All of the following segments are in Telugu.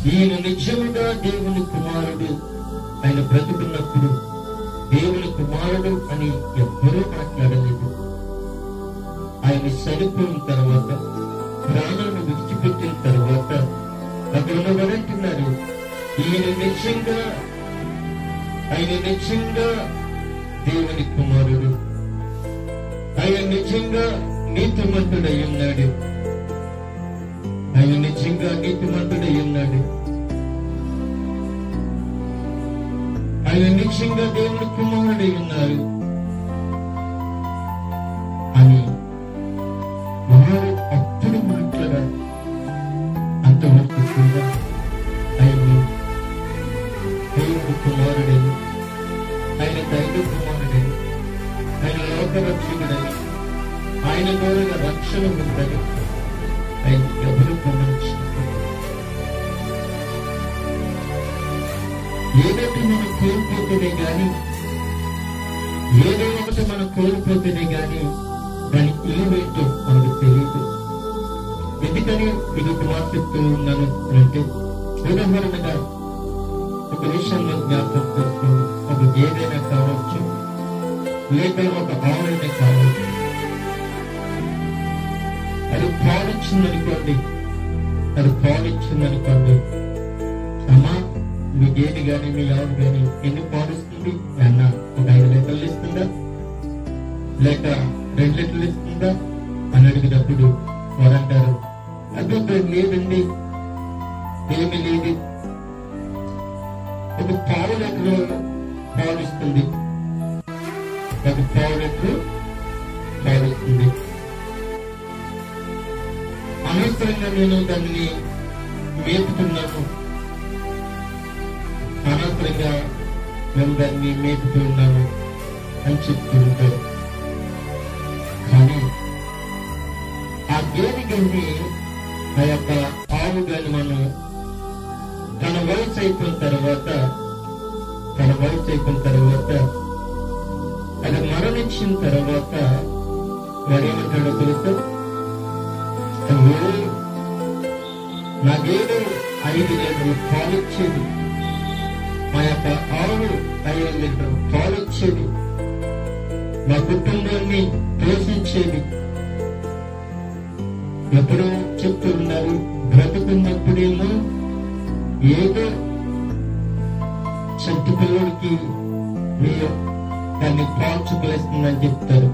ఈయన నిజముగా దేవుని కుమారుడు. ఆయన బ్రతుకున్నప్పుడు దేవుని కుమారుడు అని ఎవ్వరూ మాట్లాడలేదు. ఆయన చనిపోయిన తర్వాత, ప్రాణాలను విడిచిపెట్టిన తర్వాత అక్కడ ఉన్నవారంటున్నారు, ఆయన నిజంగా దేవుని కుమారుడు. ఆయన నిజంగా నీతిమంతుడై ఉన్నాడు. ఆయన నిజంగా నీతిమంతుడై ఉన్నాడు. ఆయన నిజంగా దేవుని కుమారుడై ఉన్నారు అని వారు అప్పుడు మాట్లాడారు. అంతవరకు కూడా ఆయన దేవుని కుమారుడని, ఆయన దైవ కుమారుడని, ఆయన లోకరక్షకుడని, ఆయన ద్వారా రక్షణ ఉందని ఆయన ఎవరు గమనించారు. ఏదైతే మనం కోల్పోతేనే గాని, ఏదో ఒకటి మనం కోల్పోతేనే గాని దాని ఏమేంటో మనకు తెలియదు. ఎందుకని ఇది మాట చెప్తూ ఉన్నాను అంటే, ఉదాహరణగా ఒక విషయంలో జ్ఞాపకం చేస్తుంది. ఒక ఏదైనా కావచ్చు, లేక ఒక ఆవులైనా కావచ్చు. అది పాలిచ్చిందనుకోండి, అమ్మా మీ గేదె గాని మీ ఆవు గాని ఎన్ని పాలిస్తుంది అన్న? ఒక 5 లీటర్లు ఇస్తుందా, లేక 2 లీటర్లు ఇస్తుందా అని అడిగినప్పుడు వారు అంటారు, అది లేదండి, ఏమీ లేదు, ఒక 1/2 లీటరు పాలిస్తుంది, ఒక 1/2 లీటరు పాలిస్తుంది. అనవసరంగా నేను దాన్ని మేపుతున్నాను, అనవసరంగా మేము దాన్ని మేపుతున్నాము అని చెప్తూ ఉంటారు. కానీ ఆ గేదె గాని, ఆ యొక్క ఆవు గాని మనం తన వయసు అయిపోయిన తర్వాత అది మరణించిన తర్వాత వారేమంటాడో తెలుసా? నా గేదె 5 లీటర్లు పాలిచ్చేది, మా యొక్క ఆవు 5 లీటర్లు పాలిచ్చేది, మా కుటుంబాన్ని పోషించేది. ఎప్పుడో చెప్తూ ఉన్నారు, బ్రతుకున్నప్పుడేమో ఏదో చంటి పిల్లడికి మీరు దాన్ని పాల్చుకులేస్తుందని చెప్తారు.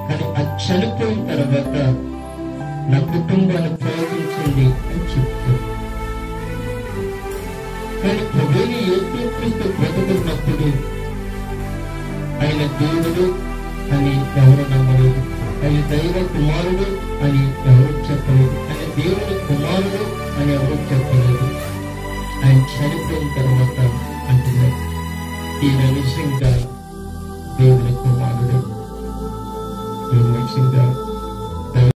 కానీ అది చనిపోయిన తర్వాత నా కుటుంబాన్ని పోషించింది అని చెప్తారు. కానీ ప్రభువుని యేసుక్రీస్తు బ్రతుకున్నప్పుడు ఆయన దేవుడు అని ఎవరు నమ్మలేదు, ఆయన దైవ కుమారుడు అని ఎవరు చెప్పలేదు, ఆయన దేవుని కుమారుడు అని ఎవరు చెప్పలేదు. ఆయన చనిపోయిన తర్వాత అంటున్నారు, ఈయన నిజంగా